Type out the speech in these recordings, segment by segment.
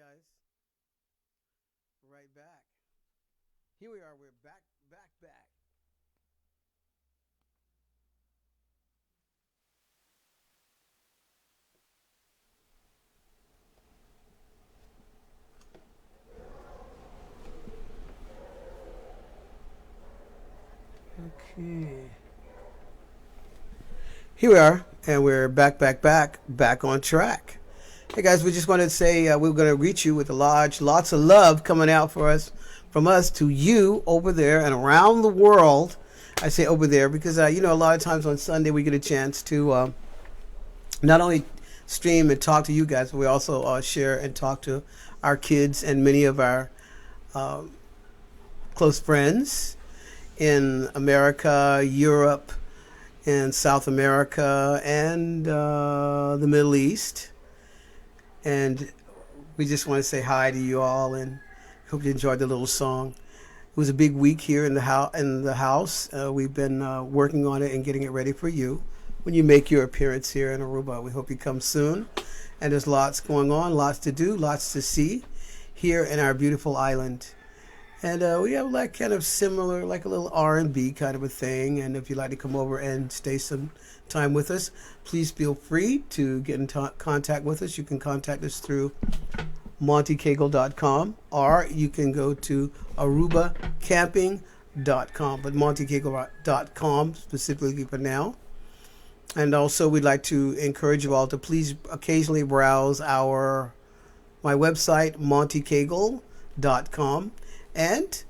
guys. Right back. Here we are. We're back. Okay. Here we are, and we're back on track. Hey guys, we just wanted to say we're going to reach you with lots of love coming out for us, from us to you over there and around the world. I say over there because a lot of times on Sunday we get a chance to not only stream and talk to you guys, but we also share and talk to our kids and many of our um, close friends in America, Europe, and South America, and the Middle East. And we just want to say hi to you all and hope you enjoyed the little song. It was a big week here in the house. We've been working on it and getting it ready for you when you make your appearance here in Aruba. We hope you come soon. And there's lots going on, lots to do, lots to see here in our beautiful island. And we have like kind of similar, like a little R&B kind of a thing. And if you'd like to come over and stay some time with us, please feel free to get in contact with us. You can contact us through montecagle.com, or you can go to arubacamping.com, but montecagle.com specifically for now. And also, we'd like to encourage you all to please occasionally browse my website, montecagle.com, and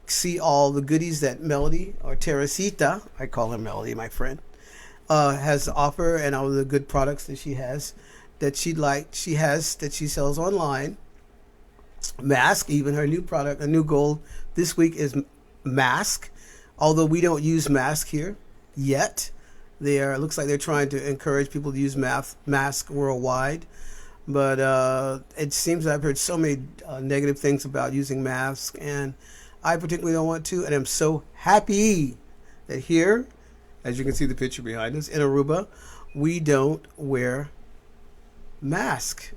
see all the goodies that Melody, or Teresita, I call her Melody, my friend, has to offer, and all the good products that she has, that she sells online. Mask, even her new product, a new goal this week is mask. Although we don't use mask here yet, it looks like they're trying to encourage people to use mask worldwide. But it seems I've heard so many negative things about using masks, and I particularly don't want to. And I'm so happy that here, as you can see the picture behind us, in Aruba, we don't wear masks.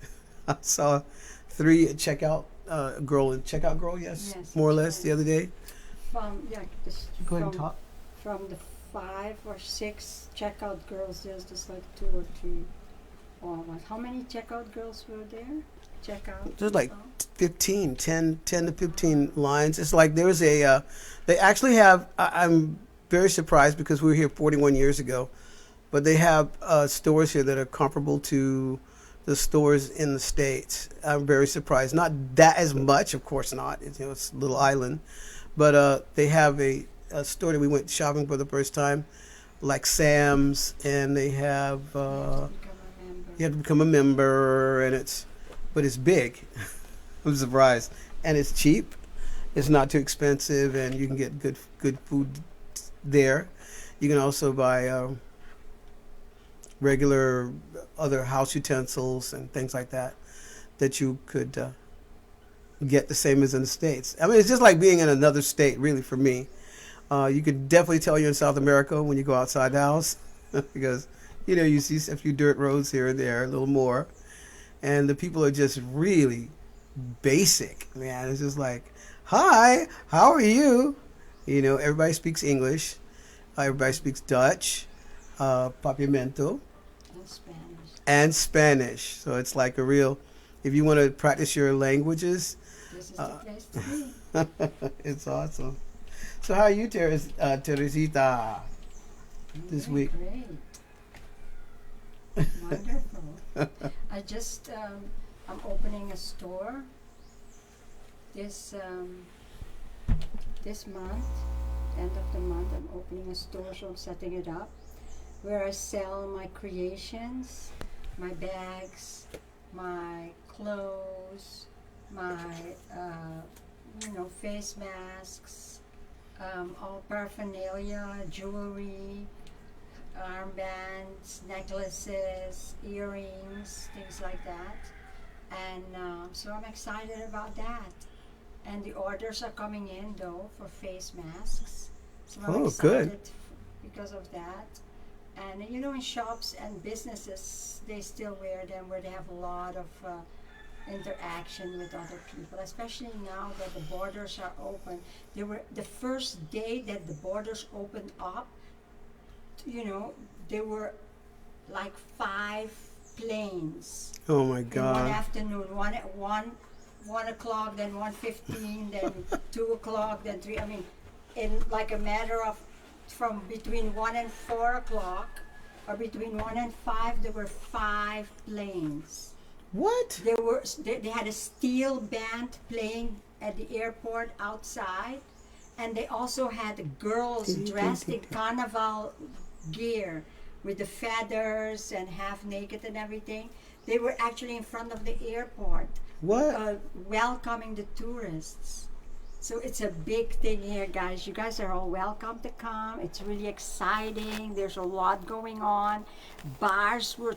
I saw 3 checkout girl, yes, more or less, the other day. Go ahead and talk. From the 5 or 6 checkout girls, there's just like 2 or 3. How many checkout girls were there? There's like 10 to 15 lines. It's like there's they actually have, I'm very surprised because we were here 41 years ago, but they have stores here that are comparable to the stores in the States. I'm very surprised. Not that as much, of course not. It's a little island, but they have a store that we went shopping for the first time, like Sam's, and they have. You have to become a member, but it's big. I'm surprised, and it's cheap. It's not too expensive, and you can get good food there. You can also buy regular other house utensils and things like that you could get the same as in the States. I mean, it's just like being in another state, really, for me. You could definitely tell you're in South America when you go outside the house because. You see a few dirt roads here and there, a little more. And the people are just really basic, man. It's just like, hi, how are you? Everybody speaks English. Everybody speaks Dutch, Papiamento, and Spanish. So it's like if you want to practice your languages, this is the place to be. It's awesome. So how are you, Teresita, this week? Great. Wonderful. I just I'm opening a store this month, end of the month. I'm opening a store, so I'm setting it up where I sell my creations, my bags, my clothes, my face masks, all paraphernalia, jewelry, armbands, necklaces, earrings, things like that. And so I'm excited about that. And the orders are coming in though for face masks. So I'm excited good. Because of that. And in shops and businesses, they still wear them where they have a lot of interaction with other people, especially now that the borders are open. They were the first day that the borders opened up, you know, there were like 5 planes Oh my in one God. afternoon. One at 1 o'clock, then 1:15, then 2 o'clock, then three. I mean, in like a matter of from between 1 and 4 o'clock, or between 1 and 5, there were 5 planes. What? They had a steel band playing at the airport outside, and they also had girls dressed in carnival gear with the feathers and half naked and everything. They were actually in front of the airport, What? welcoming the tourists. So it's a big thing here, guys. You guys are all welcome to come. It's really exciting. There's a lot going on. Bars were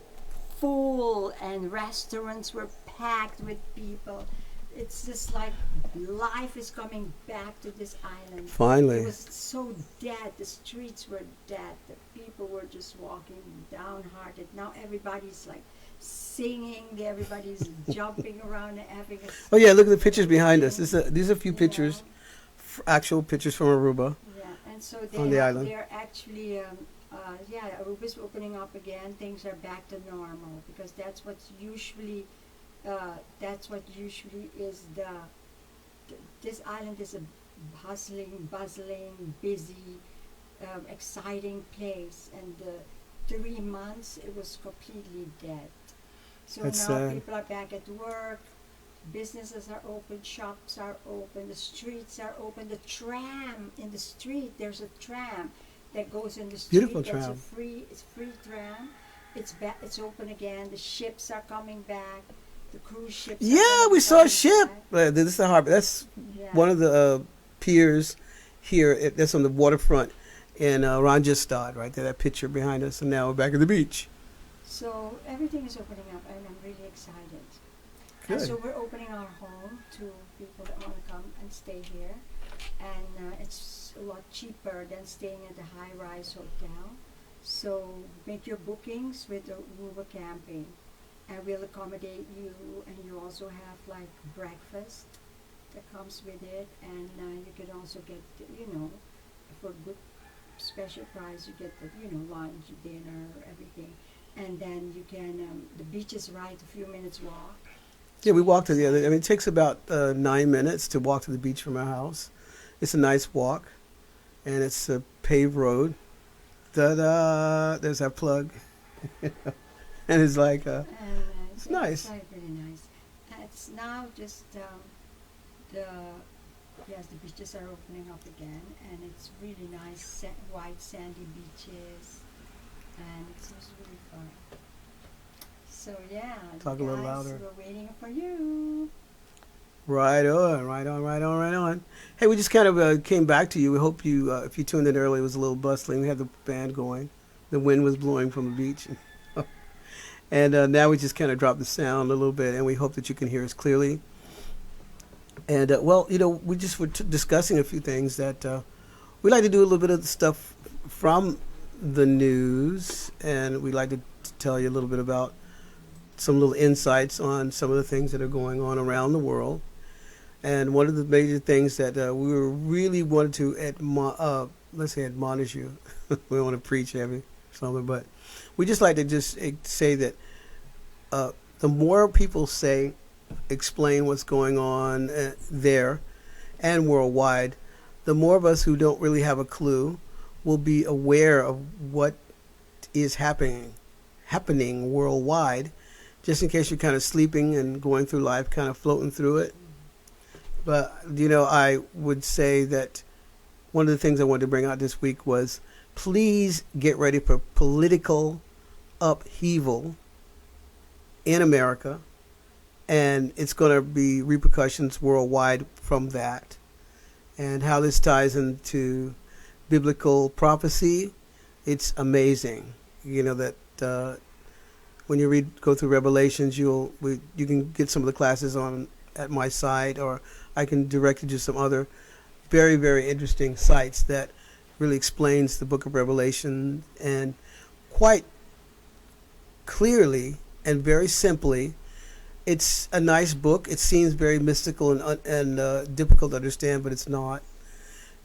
full and restaurants were packed with people. It's just like life is coming back to this island. It Finally. was so dead. The streets were dead. The people were just walking downhearted. Now everybody's like singing. Everybody's jumping around and having a. Oh yeah, look at the pictures behind us. These are a few You pictures, know. actual pictures from Aruba. Yeah, and so On the island. they're actually, Aruba's opening up again. Things are back to normal because that's what usually is this island is a bustling, busy, exciting place. And the 3 months it was completely dead. So That's now sad. people are back at work. Businesses are open, shops are open, the streets are open. The tram in the street, there's a tram that goes in the street. Beautiful That's tram. It's free tram. It's open again. The ships are coming back. The cruise ships. Are Yeah, coming we saw a back. ship. This is the harbor. That's Yeah. one of the piers here. That's on the waterfront in Rajasthan, right there. That picture behind us. And now we're back at the beach. So everything is opening up, and I'm really excited. And Good. so we're opening our home to people that want to come and stay here, and it's a lot cheaper than staying at a high-rise hotel. So make your bookings with the Aruba Camping, and we'll accommodate you. And you also have like breakfast that comes with it, and you can also get, for good special price, you get the lunch, dinner, everything, and then you can the beach is right a few minutes walk. Yeah, we walked to the other. I mean, it takes about 9 minutes to walk to the beach from our house. It's a nice walk, and it's a paved road. Da-da! There's our plug. And it's like, And it's yeah, nice. It's like really nice. It's now just the beaches are opening up again, and it's really nice white sandy beaches, and it's just really fun. So yeah, Talk a you little guys, louder. we're waiting for you. Right on, right on, right on, right on. Hey, we just kind of came back to you. We hope you, if you tuned in early, it was a little bustling. We had the band going. The wind was blowing from the beach. And now we just kind of dropped the sound a little bit, and we hope that you can hear us clearly. And, we just were discussing a few things that we like to do a little bit of the stuff from the news, and we like to tell you a little bit about some little insights on some of the things that are going on around the world. And one of the major things that we were really wanted to admonish you. We don't want to preach heavy or something, but we just like to just say that the more people explain what's going on there and worldwide, the more of us who don't really have a clue will be aware of what is happening worldwide, just in case you're kind of sleeping and going through life, kind of floating through it. But, I would say that one of the things I wanted to bring out this week was please get ready for political upheaval in America, and it's going to be repercussions worldwide from that. And how this ties into biblical prophecy, it's amazing. That when you go through Revelations, you can get some of the classes on at my site, or I can direct you to some other very, very interesting sites that really explains the book of Revelation, and quite clearly and very simply It's a nice book. It seems very mystical and difficult to understand, but it's not,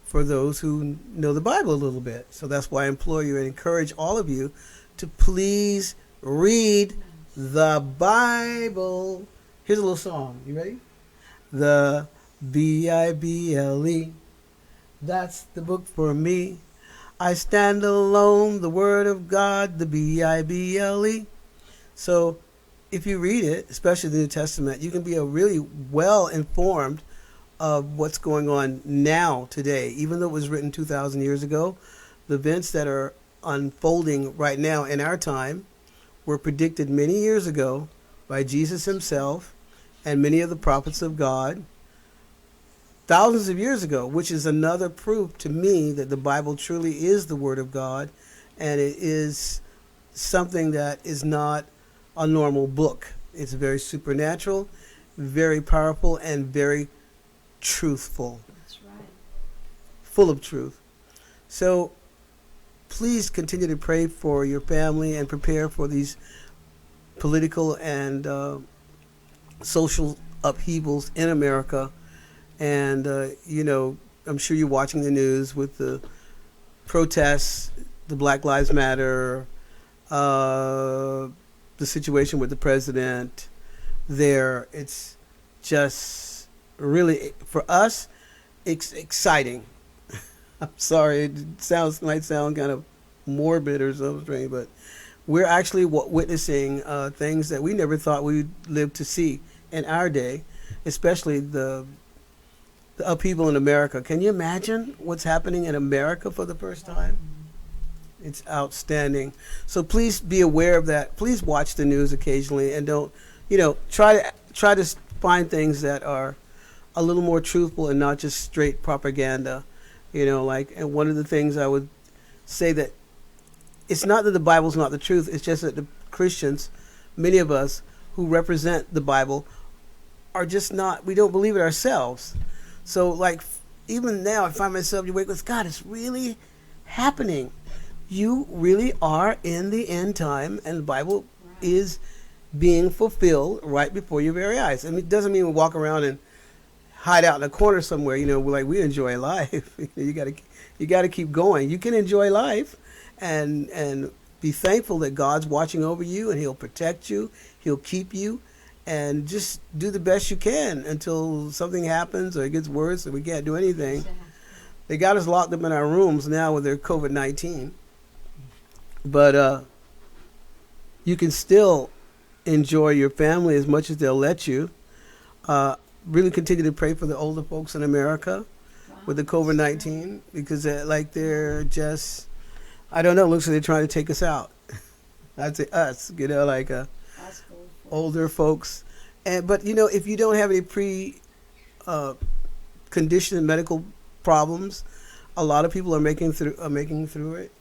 for those who know the Bible a little bit. So that's why I implore you and encourage all of you to please read the Bible. Here's a little song. You ready? The Bible, that's the book for me. I stand alone, the Word of God, the Bible. So if you read it, especially the New Testament, you can be a really well informed of what's going on now, today. Even though it was written 2,000 years ago, the events that are unfolding right now in our time were predicted many years ago by Jesus himself and many of the prophets of God thousands of years ago, which is another proof to me that the Bible truly is the Word of God, and it is something that is not a normal book. It's very supernatural, very powerful, and very truthful. That's right. Full of truth. So please continue to pray for your family and prepare for these political and social upheavals in America. And, I'm sure you're watching the news with the protests, the Black Lives Matter, the situation with the president there. It's just really, for us, it's exciting. I'm sorry, it might sound kind of morbid or something, but we're actually witnessing things that we never thought we'd live to see in our day, especially the upheaval in America. Can you imagine what's happening in America for the first time? It's outstanding. So please be aware of that. Please watch the news occasionally, and don't, try to find things that are a little more truthful and not just straight propaganda. And one of the things I would say, that it's not that the Bible's not the truth, it's just that the Christians, many of us who represent the Bible, are just not, we don't believe it ourselves. So even now I find myself, you wake with, God, it's really happening. You really are in the end time, and the Bible is being fulfilled right before your very eyes. I mean, it doesn't mean we walk around and hide out in a corner somewhere. We enjoy life. You got to keep going. You can enjoy life, and be thankful that God's watching over you, and He'll protect you. He'll keep you, and just do the best you can until something happens or it gets worse and we can't do anything. Exactly. They got us locked up in our rooms now with their COVID-19, but you can still enjoy your family as much as they'll let you. Really continue to pray for the older folks in America with the COVID-19, because they're just, I don't know, it looks like they're trying to take us out. I'd say us, older folks. But if you don't have any conditioned medical problems, a lot of people are making it through it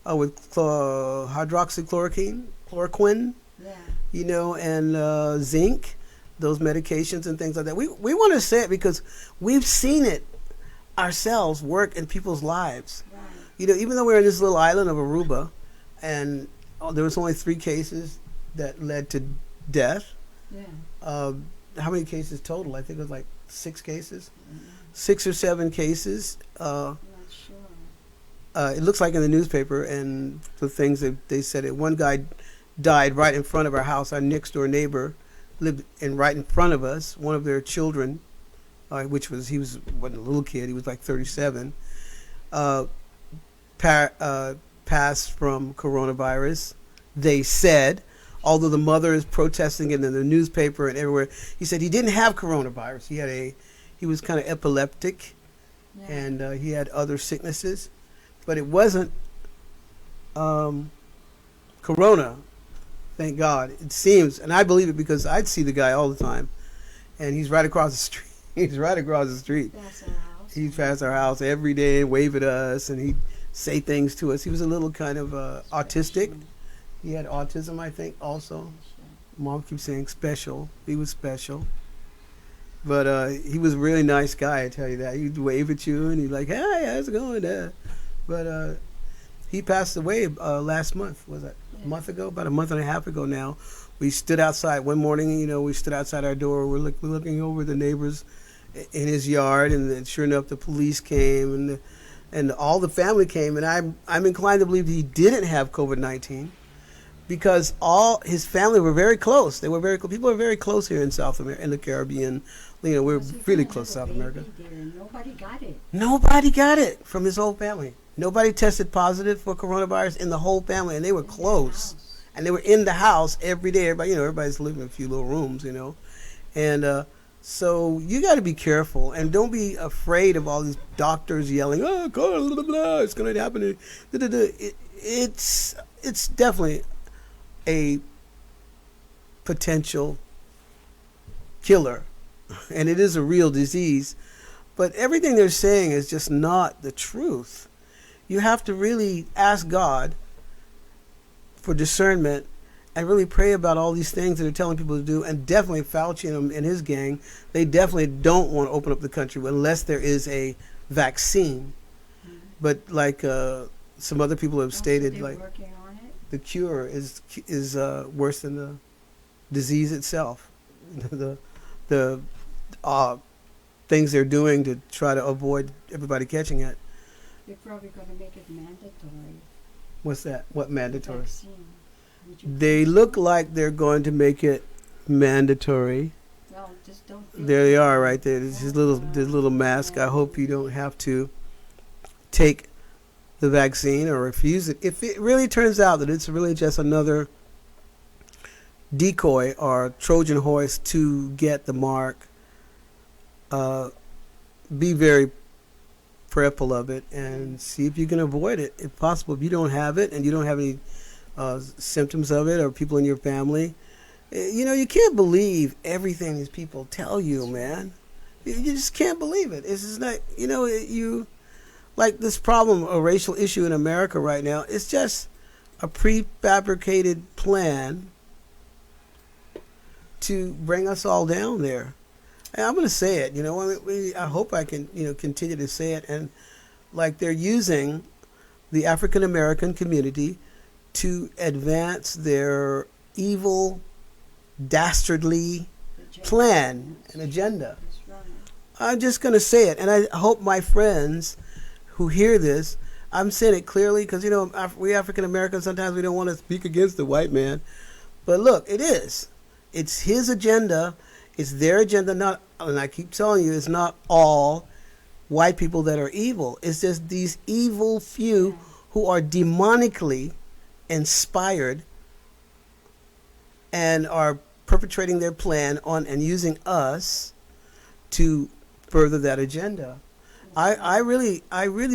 with hydroxychloroquine, chloroquine, and zinc, those medications and things like that. We want to say it because we've seen it ourselves work in people's lives. Right. Even though we're in this little island of Aruba, and there was only 3 cases that led to death. Yeah. How many cases total? I think it was 6 cases. Mm-hmm. 6 or 7 cases. Not sure. It looks like in the newspaper, and the things that they said, one guy died right in front of our house. Our next door neighbor lived right in front of us. One of their children, he wasn't a little kid, he was 37, passed from coronavirus, they said, although the mother is protesting it in the newspaper and everywhere. He said he didn't have coronavirus. He was kind of epileptic, and he had other sicknesses, but it wasn't corona. Thank God. It seems, and I believe it because I'd see the guy all the time, and he's right across the street. He's right across the street. That's our house. He'd pass our house every day and wave at us, and he'd say things to us. He was a little kind of autistic. He had autism, I think, also. Mom keeps saying special. He was special. But he was a really nice guy, I tell you that. He'd wave at you, and he'd hey, how's it going? But he passed away last month, was it? Yeah. month ago, about a month and a half ago now. We stood outside one morning. We stood outside our door. We're looking over the neighbors in his yard, and then sure enough, the police came and all the family came. And I'm inclined to believe he didn't have COVID-19 because all his family were very close. They were very people are very close here in South America, in the Caribbean. We're really close to South America. Nobody got it. Nobody got it from his whole family. Nobody tested positive for coronavirus in the whole family, and they were close. And they were in the house every day. Everybody's living in a few little rooms, And so you got to be careful, and don't be afraid of all these doctors yelling, "Oh, God, blah, blah, blah, it's going to happen." It's definitely a potential killer, and it is a real disease. But everything they're saying is just not the truth. You have to really ask God for discernment and really pray about all these things that they're telling people to do. And definitely Fauci and his gang, they definitely don't want to open up the country unless there is a vaccine. Mm-hmm. But like some other people have stated, like the cure is worse than the disease itself. the things they're doing to try to avoid everybody catching it. They're probably going to make it mandatory. What's that? What mandatory? Vaccine. They look like they're going to make it mandatory. Well, just don't. There they are, right there. This little mask. I hope you don't have to take the vaccine or refuse it. If it really turns out that it's really just another decoy or Trojan horse to get the mark, be very prayerful of it and see if you can avoid it if possible. If you don't have it and you don't have any symptoms of it or people in your family, you can't believe everything these people tell you, man. You just can't believe it. It's just not, you like this problem, a racial issue in America right now. It's just a prefabricated plan to bring us all down there. And I'm going to say it, I hope I can, continue to say it. And like they're using the African American community to advance their evil, dastardly plan and agenda. I'm just going to say it. And I hope my friends who hear this, I'm saying it clearly because, we African Americans, sometimes we don't want to speak against the white man. But look, it is. It's his agenda. It's their agenda, and I keep telling you, it's not all white people that are evil. It's just these evil few who are demonically inspired and are perpetrating their plan on and using us to further that agenda. I really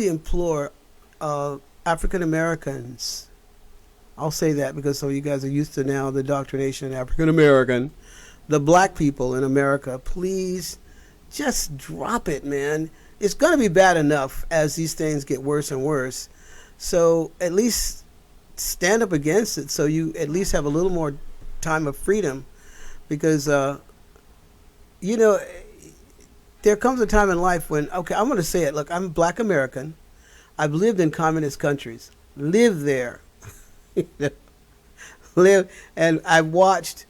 implore African Americans. I'll say that because so you guys are used to now the indoctrination of African American. The black people in America, please just drop it, man. It's going to be bad enough as these things get worse and worse. So at least stand up against it so you at least have a little more time of freedom. Because, there comes a time in life when, okay, I'm going to say it. Look, I'm black American. I've lived in communist countries. Lived there. And I've watched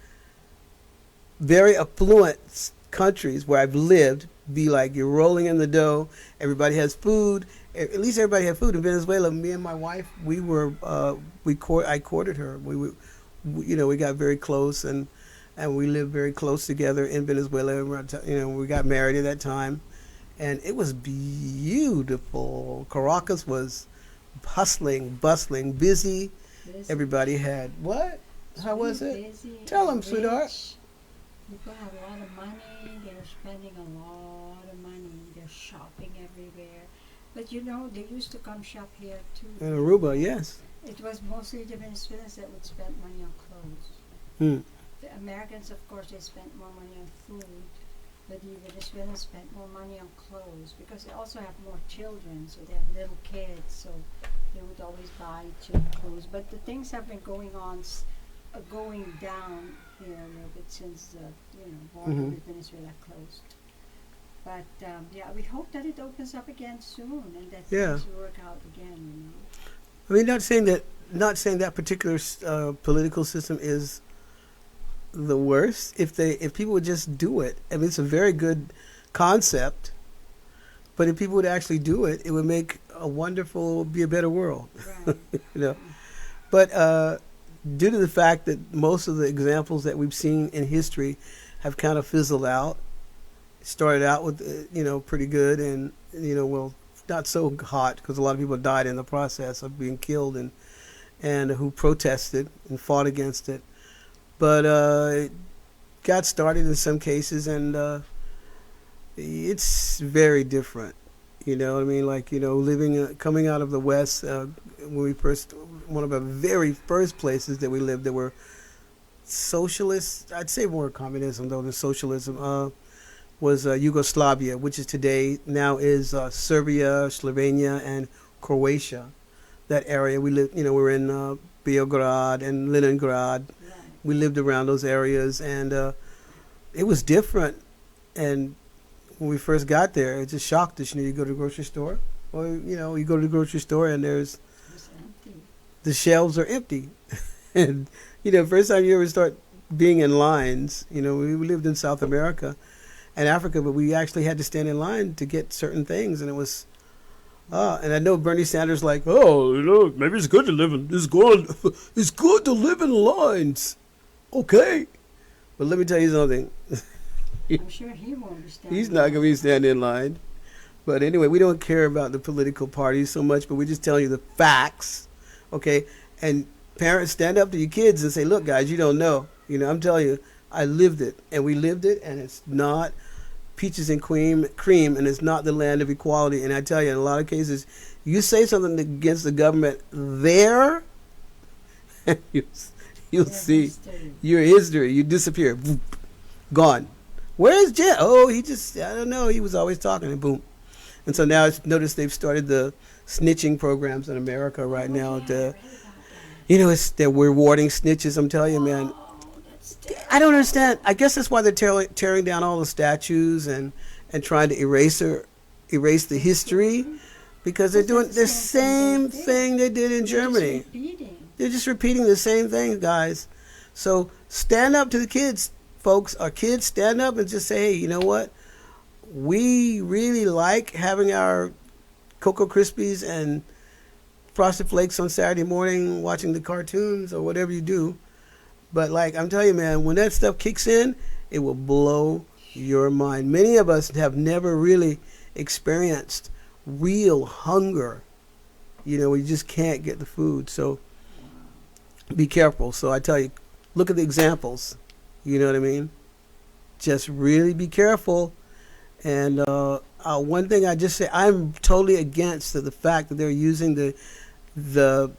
very affluent countries where I've lived be like you're rolling in the dough. Everybody has food. At least everybody had food in Venezuela. Me and my wife, I courted her. We got very close and we lived very close together in Venezuela. We got married at that time, and it was beautiful. Caracas was hustling, bustling, busy. Everybody had what? How was it? Busy, Tell them, rich. sweetheart. People have a lot of money. They're spending a lot of money. They're shopping everywhere. But they used to come shop here too. In Aruba, yes. It was mostly the Venezuelans that would spend money on clothes. The Americans, of course, they spent more money on food. But the Venezuelans spent more money on clothes because they also have more children. So they have little kids. So they would always buy cheap clothes. But the things have been going down here a little bit since the border with Venezuela closed. But we hope that it opens up again soon and that things work out again. I mean, not saying that particular political system is the worst. If people would just do it, I mean, it's a very good concept. But if people would actually do it, it would make be a better world. Right. You know. But due to the fact that most of the examples that we've seen in history have kind of fizzled out, started out with pretty good, and well, not so hot because a lot of people died in the process of being killed and who protested and fought against it. But it got started in some cases, and it's very different. You know what I mean? Like, coming out of the West, one of the very first places that we lived that were socialist, I'd say more communism though than socialism, was Yugoslavia, which is now is Serbia, Slovenia, and Croatia. That area we lived, we were in Beograd and Leningrad. Right. We lived around those areas, and it was different. And when we first got there, it just shocked us. You go to the grocery store, or you go to the grocery store and It's empty. the shelves are empty. And first time you ever start being in lines, we lived in South America and Africa, but we actually had to stand in line to get certain things, and it was and I know Bernie Sanders like, maybe it's good to live in it's good to live in lines. Okay. But let me tell you something. I'm sure he won't understand. He's not going to be standing in line. But anyway, we don't care about the political parties so much, but we're just telling you the facts, okay? And parents, stand up to your kids and say, look, guys, you don't know. I'm telling you, I lived it, and we lived it, and it's not peaches and cream, and it's not the land of equality. And I tell you, in a lot of cases, you say something against the government there, you'll see History. your history. You disappear. Boop, gone. Where's Jim? Oh, I don't know. He was always talking, and boom. And so now notice they've started the snitching programs in America right now. Yeah, I read about that. They're rewarding snitches. I'm telling you, man. That's terrible. I don't understand. I guess that's why they're tearing down all the statues and trying to erase the history, because they're doing the same thing they did in Germany. They're just repeating the same thing, guys. So stand up to the kids, folks. Our kids, stand up and just say, hey, you know what? We really like having our Cocoa Krispies and Frosted Flakes on Saturday morning, watching the cartoons or whatever you do. But like I'm telling you, man, when that stuff kicks in, it will blow your mind. Many of us have never really experienced real hunger. We just can't get the food. So be careful. So I tell you, look at the examples. You know what I mean? Just really be careful. And one thing I just say, I'm totally against the fact that they're using the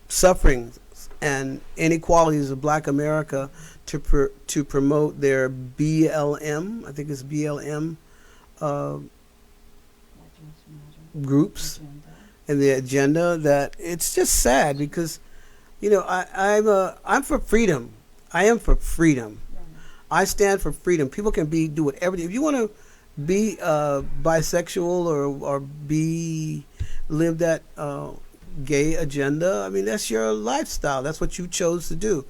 sufferings and inequalities of Black America to promote their BLM. I think it's BLM groups and the agenda. That it's just sad because, I'm for freedom. I am for freedom. I stand for freedom. People can do whatever. If you want to be bisexual or live that gay agenda, I mean, that's your lifestyle. That's what you chose to do.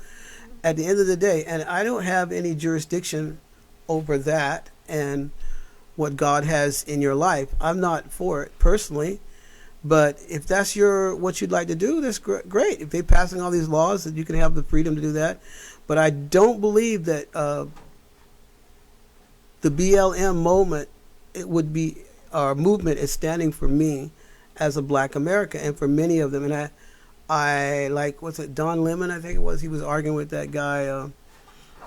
At the end of the day, and I don't have any jurisdiction over that and what God has in your life. I'm not for it personally, but if that's what you'd like to do, that's great. If they're passing all these laws, that you can have the freedom to do that. But I don't believe that the BLM movement is standing for me as a Black American, and for many of them. And I like, what's it, Don Lemon, I think it was. He was arguing with that guy,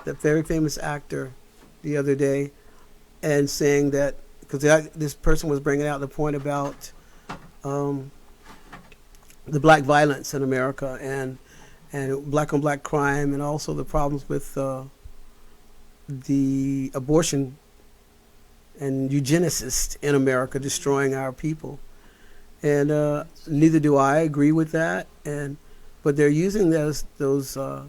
that very famous actor, the other day, and saying that because this person was bringing out the point about the black violence in America and black on black crime, and also the problems with the abortion and eugenicists in America destroying our people. And neither do I agree with that. But they're using the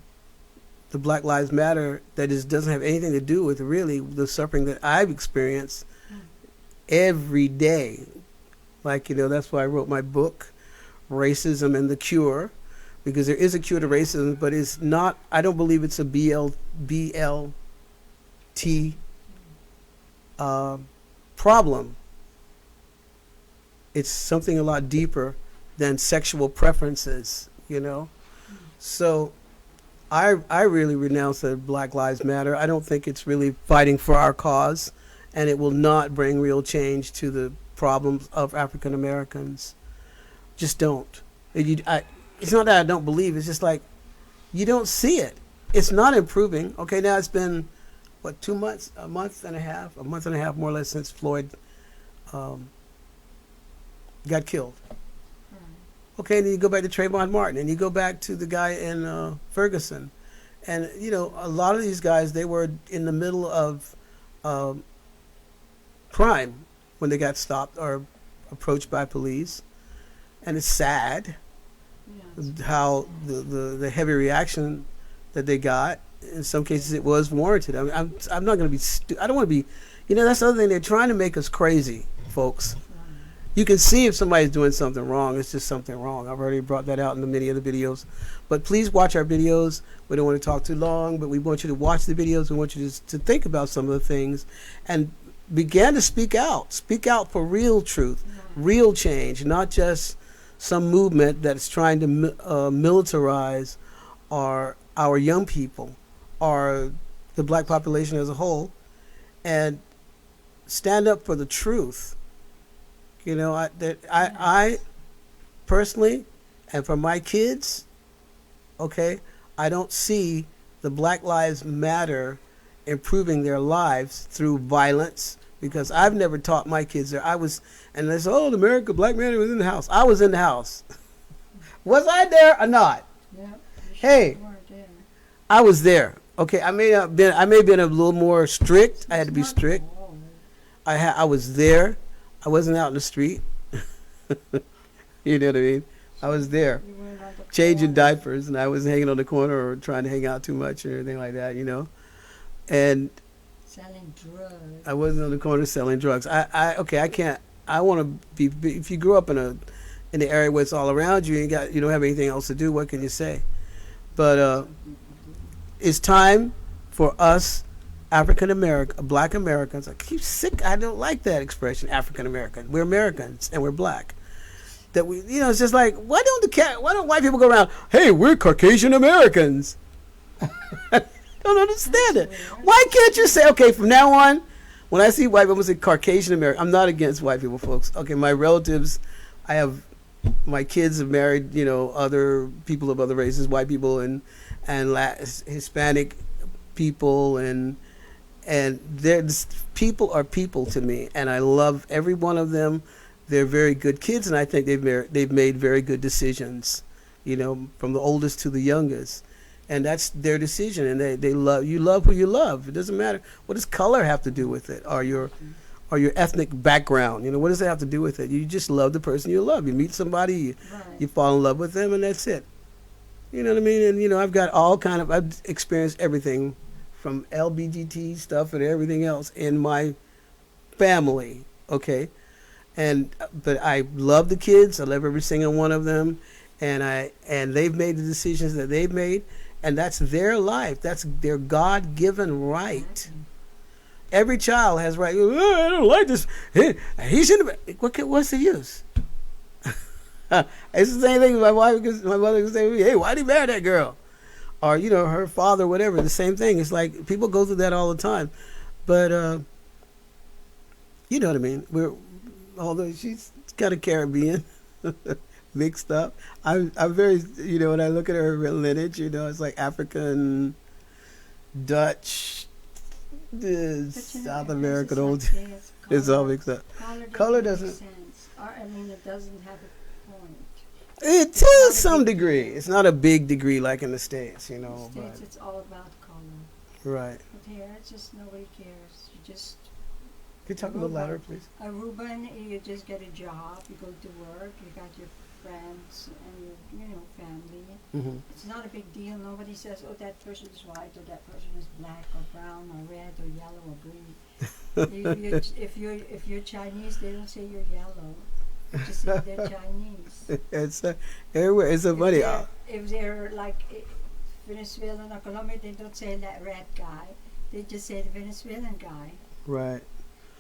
Black Lives Matter that doesn't have anything to do with really the suffering that I've experienced every day. Like, that's why I wrote my book, racism and the cure, because there is a cure to racism, but it's not. I don't believe it's a BLT problem. It's something a lot deeper than sexual preferences, So I really renounce that Black Lives Matter. I don't think it's really fighting for our cause, and it will not bring real change to the problems of African Americans. Just don't. It's not that I don't believe. It's just like you don't see it. It's not improving. Okay, now it's been, 2 months, a month and a half more or less since Floyd got killed. Okay, and then you go back to Trayvon Martin, and you go back to the guy in Ferguson. And, a lot of these guys, they were in the middle of crime when they got stopped or approached by police. And it's sad how the heavy reaction that they got. In some cases, it was warranted. I'm not going to be I don't want to be, that's the other thing. They're trying to make us crazy, folks. You can see if somebody's doing something wrong. It's just something wrong. I've already brought that out in many other videos. But please watch our videos. We don't want to talk too long, but we want you to watch the videos. We want you to think about some of the things and begin to speak out. Speak out for real truth, real change, not just some movement that's trying to militarize our young people or the black population as a whole, and stand up for the truth. I personally, and for my kids, okay, I don't see the Black Lives Matter improving their lives through violence, because I've never taught my kids there. And they say, the America Black man was in the house. I was in the house. Was I there or not? Yeah. Hey, I was there. Okay, I may have been a little more strict. I had to be strict. I was there. I wasn't out in the street. You know what I mean? I was there, changing diapers, and I wasn't hanging on the corner or trying to hang out too much or anything like that, And selling drugs. I wasn't on the corner selling drugs. I can't. I want to be. If you grew up in the area where it's all around you, you don't have anything else to do. What can you say? But it's time for us, African American, Black Americans. I keep sick. I don't like that expression, African American. We're Americans and we're black. That we, it's just like, why don't white people go around? Hey, we're Caucasian Americans. Don't understand it. Why can't you say, okay, from now on, when I see white people say Caucasian American, I'm not against white people, folks. Okay, my relatives, my kids have married, other people of other races, white people and Hispanic people, and people are people to me, and I love every one of them. They're very good kids, and I think they've made very good decisions, from the oldest to the youngest. And that's their decision, and they love you. Love who you love. It doesn't matter. What does color have to do with it, or your ethnic background? What does it have to do with it? You just love the person you love. You meet somebody, you fall in love with them, and that's it. You know what I mean? And I've got I've experienced everything from LGBT stuff and everything else in my family. Okay, but I love the kids. I love every single one of them, and they've made the decisions that they've made. And that's their life. That's their God-given right. Every child has right. I don't like this. He shouldn't have. What's the use? It's the same thing. My mother would say to me, "Hey, why did you marry that girl?" Or her father, whatever. The same thing. It's like people go through that all the time. But you know what I mean. Although she's got a Caribbean. Mixed up. I'm very, when I look at her lineage, it's like African, Dutch, South American, old. It's all mixed up. Color doesn't make sense. It doesn't have a point. It to some degree. It's not a big degree like in the States, In the States, it's all about color. Right. But here, it's just nobody cares. You just. Can you talk a little louder, please? Aruban, you just get a job. You go to work. You got your friends and your family. Mm-hmm. It's not a big deal. Nobody says, that person is white or that person is black or brown or red or yellow or green. If you're Chinese, they don't say you're yellow. to see they're Chinese. It's everywhere. It's so funny. If they're like Venezuelan or Colombian, they don't say that red guy. They just say the Venezuelan guy. Right.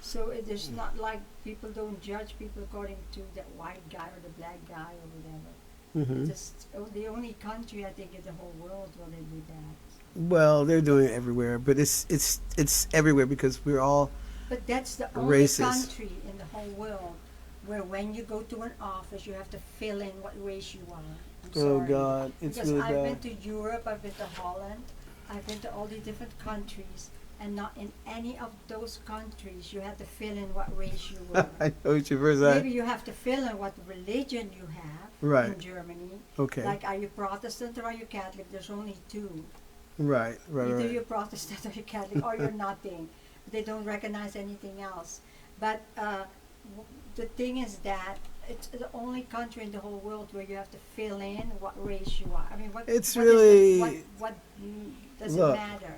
So there's not like people don't judge people according to the white guy or the black guy or whatever. Hmm. Just the only country I think in the whole world where they do that. Well, they're doing it everywhere, but it's everywhere because we're all But that's the only racist. country in the whole world where when you go to an office you have to fill in what race you are. I'm Oh sorry. God, it's Because really I've bad. been to Europe, I've been to Holland, I've been to all these different countries, and not in any of those countries you have to fill in what race you were. I know what you first Maybe you have to fill in what religion you have Right. in Germany. Okay. Like, are you Protestant or are you Catholic? There's only two. Right. Right. Either Right. you're Protestant or you're Catholic, or you're nothing. They don't recognize anything else. But the thing is that it's the only country in the whole world where you have to fill in what race you are. I mean, It's what is really- what does Look, it matter?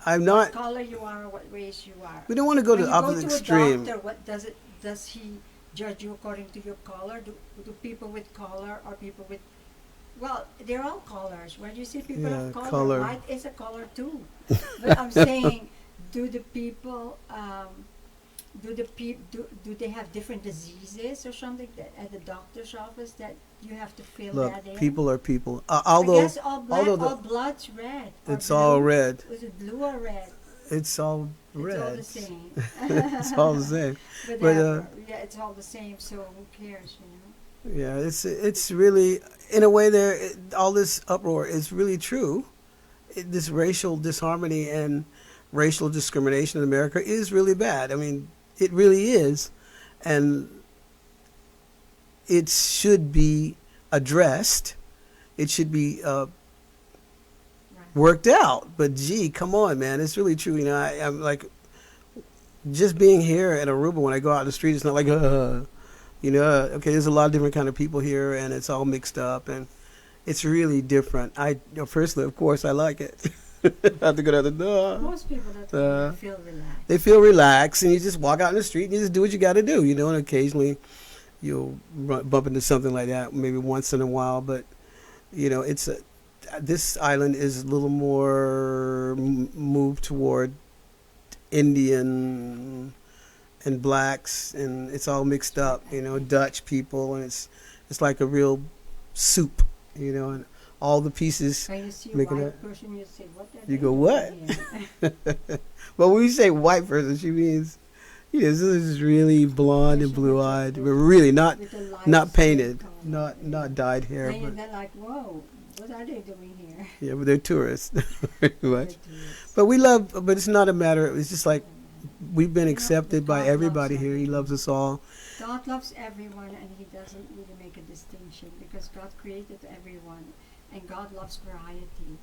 I'm What not. color you are or what race you are? We don't want to go to When the you go opposite to extreme. a doctor, what does he judge you according to your color? Do people with color or people with, well, they're all colors. When you see people Yeah, of color, color. white is a color too. But I'm saying, do the people do they have different diseases or something that at the doctor's office that you have to fill Look, that in? people are people. I Although guess all black, although all blood's red. Or it's all blue. red. Was it blue or red? It's all red. It's all the same. It's all the same. But, Whatever. Yeah, it's all the same. So who cares, you know? Yeah, it's really in a way there. All this uproar is really true. This racial disharmony and racial discrimination in America is really bad. I mean, it really is, and it should be addressed. It should be Right. worked out. But gee, come on, man, it's really true. You know, I'm like, just being here in Aruba when I go out in the street, it's not like, you know, okay, there's a lot of different kind of people here, and it's all mixed up, and it's really different. Firstly, of course, I like it. I have to go down the door. Most people that feel relaxed. They feel relaxed, and you just walk out in the street and you just do what you got to do, you know. And occasionally, you'll bump into something like that, maybe once in a while. But you know, this island is a little more moved toward Indian and blacks, and it's all mixed up, you know, Dutch people, and it's like a real soup, you know, and all the pieces. When you see a making white person, you say, "What?" You go, "What?" Well, when you say white person, she means, you know, this is really blonde and blue eyed, but really not painted, not dyed hair, And but they're like, "Whoa, what are they doing here?" yeah, but they're tourists, pretty much. They're tourists. But we love, but it's not a matter. It's just like we've been You know, accepted by God everybody loves here. He loves us all. God loves everyone, and He doesn't really make a distinction because God created everyone, and God loves variety.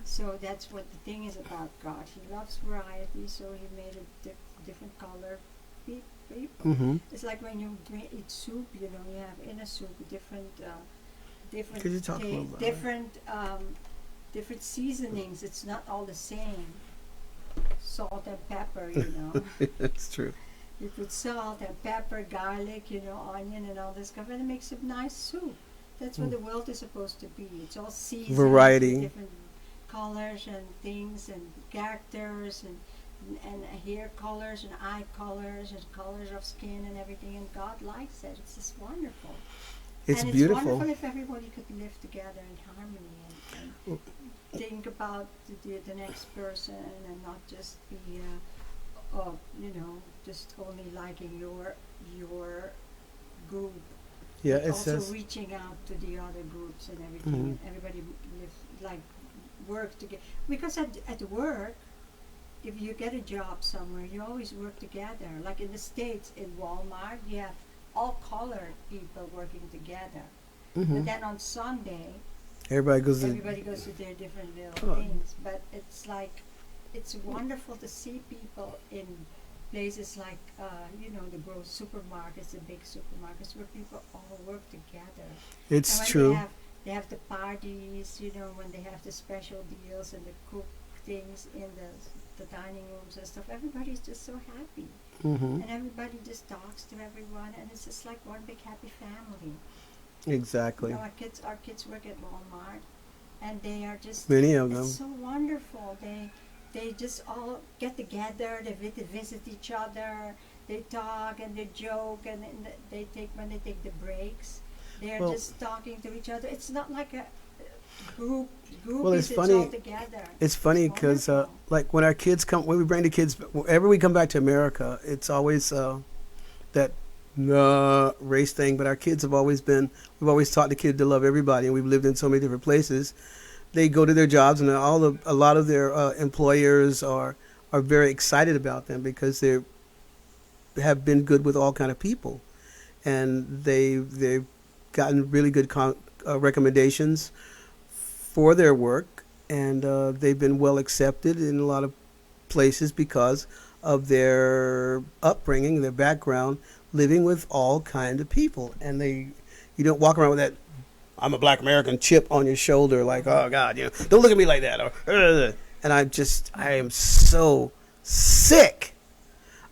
So that's what the thing is about God. He loves variety, so He made a different color people. Mm-hmm. It's like when you eat soup, you know, you have in a soup different Could you talk a little louder? different seasonings. It's not all the same. Salt and pepper, you know. That's true. You put salt and pepper, garlic, you know, onion and all this stuff, and it makes a nice soup. That's what the world is supposed to be. It's all seasoned, Variety. with different colors and things and characters and hair colors and eye colors and colors of skin and everything. And God likes it. It's just wonderful. It's and beautiful. It's wonderful if everybody could live together in harmony and think about the next person and not just be, you know, just only liking your group. Yeah, But it also says. reaching out to the other groups and everything. Mhm. And everybody live like work together. Because at work, if you get a job somewhere, you always work together. Like in the States, in Walmart, you have all colored people working together. Mhm. But then on Sunday, Everybody goes to. everybody goes to their different little Oh. things. But it's like, it's wonderful to see people in places like, you know, the supermarkets, the big supermarkets, where people all work together. It's And when true. They have the parties, you know, when they have the special deals and the cook things in the dining rooms and stuff, everybody's just so happy. Mm-hmm. And everybody just talks to everyone, and it's just like one big happy family. Exactly. You know, our kids work at Walmart, and they are just, Many of them. it's so wonderful. They just all get together. They visit each other. They talk and they joke, and then when they take the breaks, they're Well- just talking to each other. It's not like a group. Well, it's It's funny. all together. It's funny because, wonderful. like, when our kids come, when we bring the kids, whenever we come back to America, it's always that race thing. But our kids have always been, we've always taught the kids to love everybody, and we've lived in so many different places. They go to their jobs, and a lot of their employers are very excited about them because they have been good with all kind of people, and they've gotten really good recommendations for their work, and they've been well accepted in a lot of places because of their upbringing, their background, living with all kinds of people. And you don't walk around with that "I'm a black American" chip on your shoulder, like, oh God, don't look at me like that. Or, and I am so sick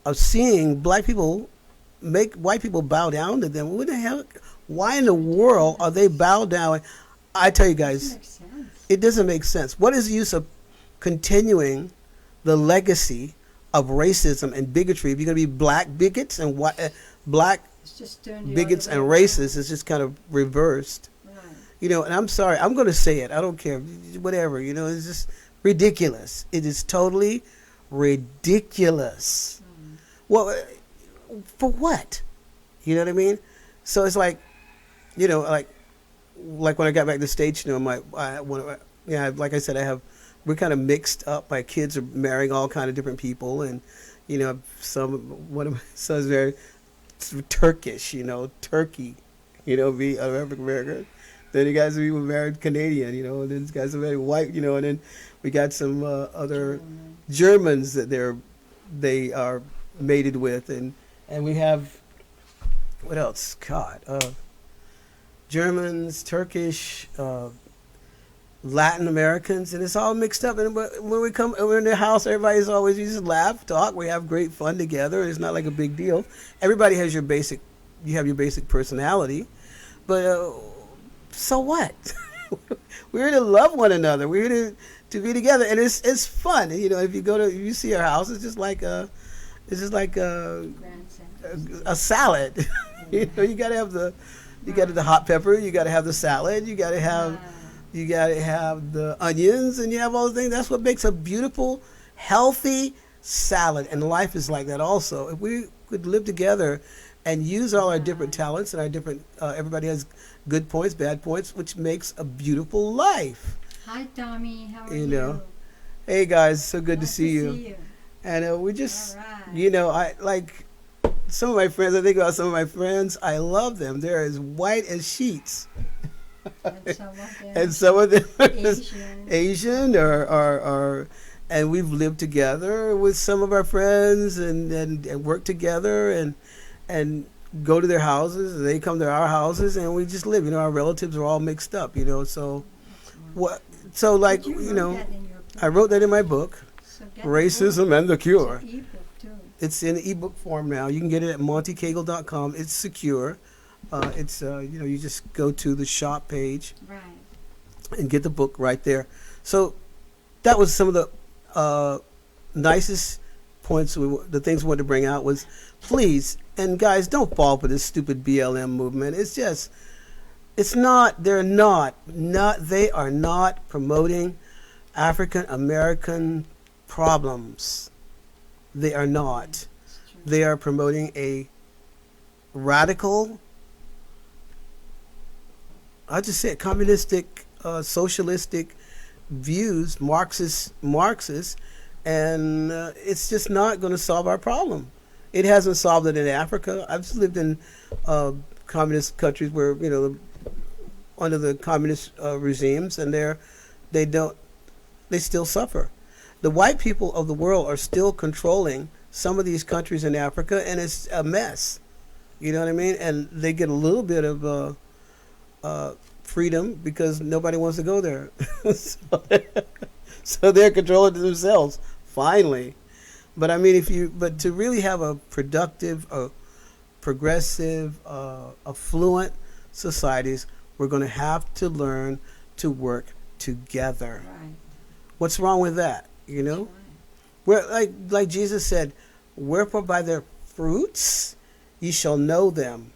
of seeing black people make white people bow down to them. What the hell? Why in the world are they bow down? I tell you guys, Doesn't make sense. it doesn't make sense. What is the use of continuing the legacy of racism and bigotry if you're going to be black bigots and black It's just turned the bigots other and way racists? It's just kind of reversed. around. And I'm sorry, I'm going to say it. I don't care, whatever. It's just ridiculous. It is totally ridiculous. Well, for what? You know what I mean? So it's like, like when I got back to the States, like I said, we're kind of mixed up. My kids are marrying all kind of different people, and one of my sons very Turkish, Turkey, be African American. Then you guys were married Canadian, and then these guys are very white, and then we got some other Germans that they are mated with, and we have, what else? God, Germans, Turkish, Latin Americans, and it's all mixed up. And when we're in the house, we just laugh, talk, we have great fun together. It's not like a big deal. Everybody has you have your basic personality, but so what? We're here to love one another. We're here to be together, and it's fun. If you see our house, it's just like a salad. You got to have the hot pepper, you got to have the salad, you got to have the onions, and you have all the things. That's what makes a beautiful, healthy salad. And life is like that also. If we could live together and use all our different talents and our different, everybody has good points, bad points, which makes a beautiful life. Hi, Tommy. How are you? Hey guys, so good to Nice see you. see you. And we just, All right. I like some of my friends. I think about some of my friends. I love them. They're as white as sheets. And some of them And some of them are Asian. or and we've lived together with some of our friends and work together and go to their houses, and they come to our houses, and we just live. Our relatives are all mixed up. So what? So like But you wrote that in your book. I wrote that in my book, So get the Racism book. and the Cure. It's an ebook too. It's in ebook form now. You can get it at montecagle.com. It's secure. It's you just go to the shop page Right. and get the book right there. So that was some of the nicest points. The things we wanted to bring out was, please, and guys, don't fall for this stupid BLM movement. They are not promoting African American problems. They are not. It's true. They are promoting a radical, I'll just say it, communistic, socialistic views, Marxist, and it's just not going to solve our problem. It hasn't solved it in Africa. I've just lived in communist countries where, under the communist regimes, and they still suffer. The white people of the world are still controlling some of these countries in Africa, and it's a mess. You know what I mean? And they get a little bit of freedom because nobody wants to go there. So they're controlling themselves finally. But I mean, but to really have a productive, progressive, affluent societies, we're going to have to learn to work together. Right. What's wrong with that? You know, Right. where like Jesus said, "Wherefore by their fruits ye shall know them."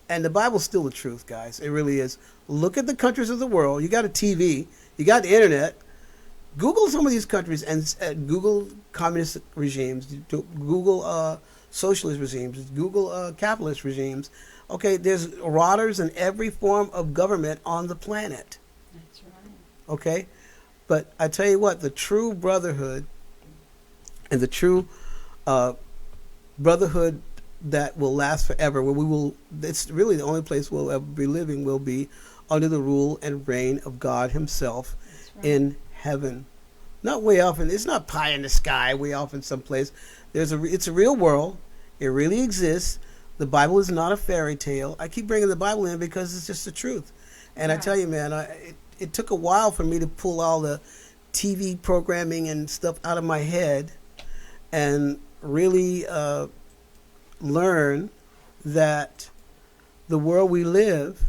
And the Bible's still the truth, guys. It really is. Look at the countries of the world. You got a TV, you got the internet. Google some of these countries and Google communist regimes, Google socialist regimes, Google capitalist regimes. Okay, there's rotters in every form of government on the planet. That's right. Okay, but I tell you what, the true brotherhood and the true brotherhood that will last forever, where we will, it's really the only place we'll ever be living, will be under the rule and reign of God Himself Right. in heaven. Not way off, and it's not pie in the sky, way off in some place. It's a real world. It really exists. The Bible is not a fairy tale. I keep bringing the Bible in because it's just the truth. And I tell you, man, it took a while for me to pull all the TV programming and stuff out of my head and really learn that the world we live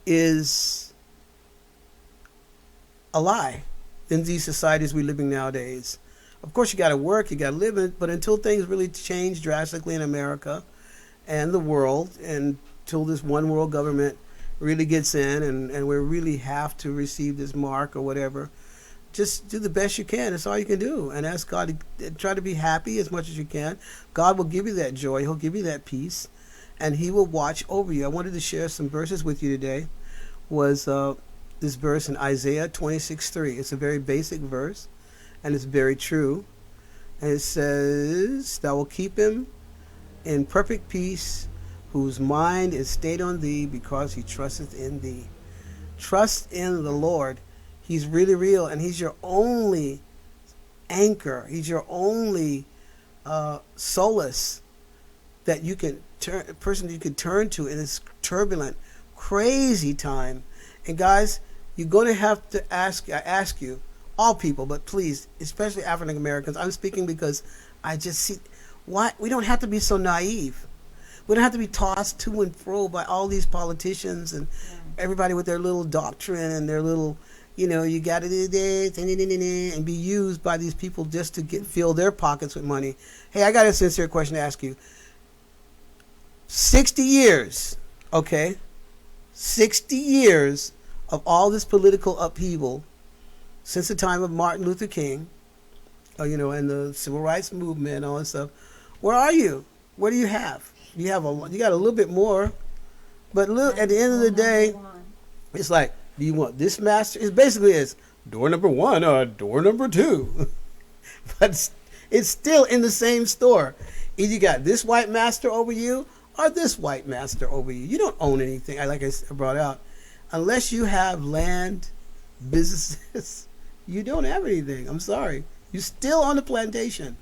is a lie in these societies we're living nowadays. Of course, you got to work, you got to live in it, but until things really change drastically in America and the world, and until this one world government really gets in and we really have to receive this mark or whatever, just do the best you can. That's all you can do. And ask God to try to be happy as much as you can. God will give you that joy. He'll give you that peace. And He will watch over you. I wanted to share some verses with you today. Was this verse in Isaiah 26:3. It's a very basic verse, and it's very true. And it says, "Thou wilt keep him in perfect peace, whose mind is stayed on Thee, because he trusteth in Thee." Trust in the Lord. He's really real, and He's your only anchor. He's your only solace that you can person you can turn to in this turbulent, crazy time. And guys, you're going to have to I ask you, all people, but please, especially African Americans, I'm speaking because I just see why we don't have to be so naive. We don't have to be tossed to and fro by all these politicians and everybody with their little doctrine and their little, you got to do this and be used by these people just to fill their pockets with money. Hey, I got a sincere question to ask you. 60 years, okay? 60 years of all this political upheaval since the time of Martin Luther King, and the civil rights movement and all that stuff. Where are you? What do you have? You got a little bit more, but look, at the end of the day, it's like, do you want this master? It basically is door number 1 or door number 2, but it's still in the same store. Either you got this white master over you or this white master over you. You don't own anything. Like I brought out, unless you have land, businesses, you don't have anything. I'm sorry. You're still on the plantation.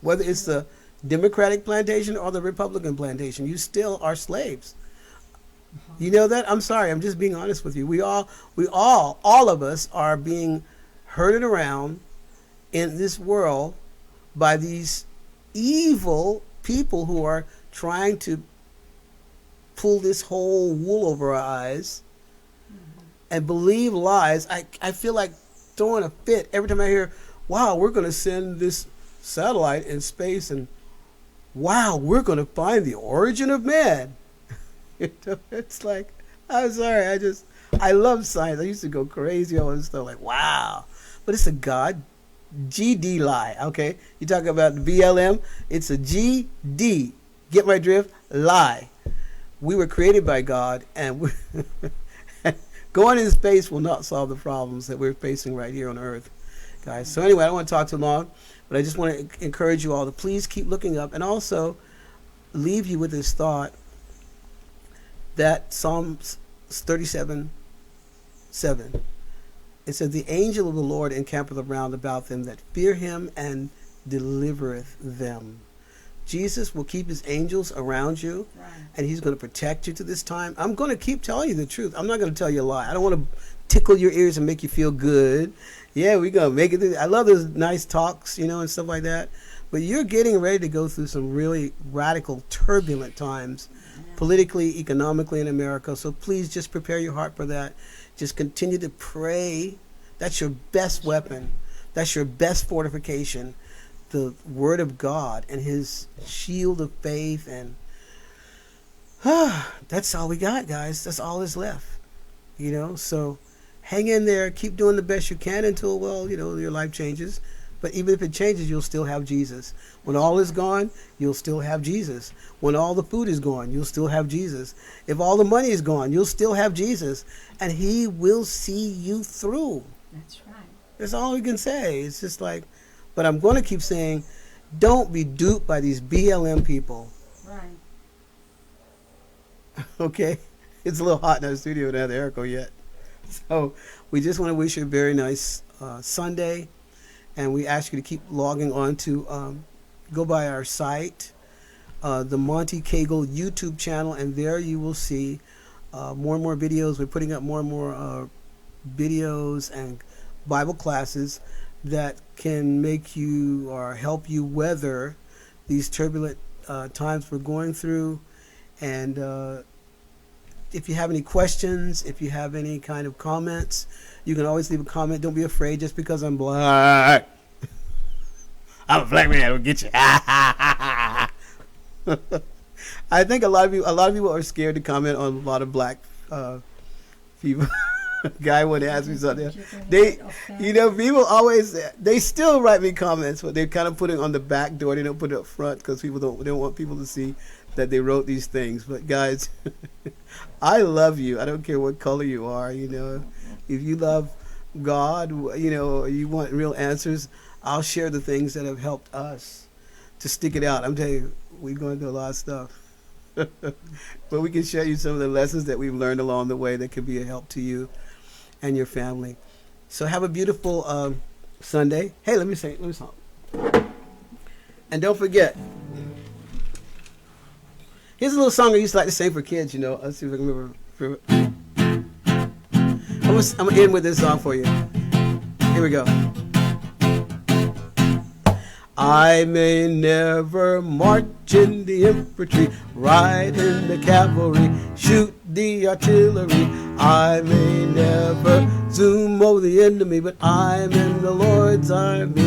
Whether it's the Democratic plantation or the Republican plantation, you still are slaves. You know that? I'm sorry. I'm just being honest with you. All of us are being herded around in this world by these evil people who are trying to pull this whole wool over our eyes and believe lies. I feel like throwing a fit every time I hear, wow, we're going to send this satellite in space, and wow, we're going to find the origin of man. It's like, I'm sorry, I love science. I used to go crazy on this stuff, like, wow. But it's a God GD lie, okay? You talk about BLM, it's a GD. Get my drift? Lie. We were created by God, and going in space will not solve the problems that we're facing right here on Earth, guys. So anyway, I don't want to talk too long, but I just want to encourage you all to please keep looking up, and also leave you with this thought that Psalms 37:7. It says, "The angel of the Lord encampeth around about them that fear him and delivereth them." Jesus will keep his angels around you, Right. and he's going to protect you to this time. I'm going to keep telling you the truth. I'm not going to tell you a lie. I don't want to tickle your ears and make you feel good. Yeah, we're going to make it. I love those nice talks, and stuff like that. But you're getting ready to go through some really radical, turbulent times, politically, economically in America. So please just prepare your heart for that. Just continue to pray. That's your best weapon. That's your best fortification. The Word of God and his shield of faith. And that's all we got, guys. That's all that's left. So hang in there. Keep doing the best you can until, your life changes. But even if it changes, you'll still have Jesus. When all is gone, you'll still have Jesus. When all the food is gone, you'll still have Jesus. If all the money is gone, you'll still have Jesus. And he will see you through. That's right. That's all we can say. It's just like, but I'm going to keep saying, don't be duped by these BLM people. Right. Okay? It's a little hot in our studio. We don't have the air yet. So we just want to wish you a very nice Sunday. And we ask you to keep logging on to go by our site, the Monte Cagle YouTube channel, and there you will see more and more videos. We're putting up more and more videos and Bible classes that can make you or help you weather these turbulent times we're going through. And if you have any questions, if you have any kind of comments, you can always leave a comment. Don't be afraid just because I'm black. I'm a black man. I'll get you. I think a lot of people are scared to comment on a lot of black people. Guy wanted to ask me something. People always, they still write me comments, but they kind of put it on the back door. They don't put it up front because people don't want people to see that they wrote these things. But guys, I love you. I don't care what color you are. If you love God, you want real answers, I'll share the things that have helped us to stick it out. I'm telling you, we're going through a lot of stuff. But we can share you some of the lessons that we've learned along the way that could be a help to you and your family. So have a beautiful Sunday. Hey, let me song. And don't forget, here's a little song I used to like to sing for kids, Let's see if I can remember. I'm going to end with this song for you. Here we go. I may never march in the infantry, ride in the cavalry, shoot the artillery. I may never zoom over the enemy, but I'm in the Lord's army.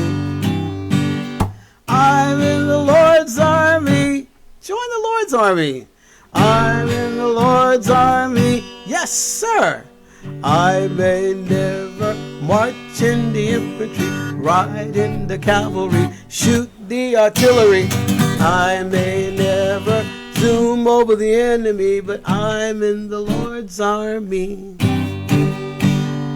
I'm in the Lord's army. Join the Lord's army. I'm in the Lord's army. Yes, sir. I may never march in the infantry, ride in the cavalry, shoot the artillery. I may never zoom over the enemy, but I'm in the Lord's army.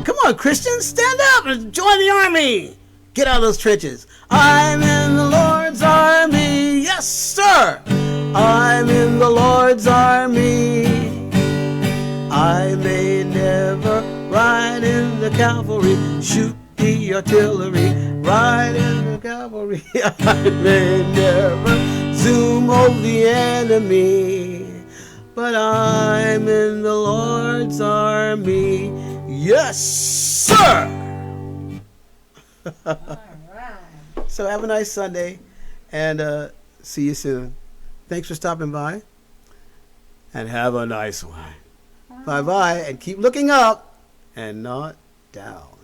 Come on, Christians, stand up and join the army. Get out of those trenches. I'm in the Lord's army. Yes, sir. I'm in the Lord's army. I may never ride in the cavalry, shoot the artillery, ride in the cavalry. I may never zoom over the enemy, but I'm in the Lord's army. Yes, sir. All right. So have a nice Sunday, and see you soon. Thanks for stopping by, and have a nice one. Bye-bye, and keep looking up and not down.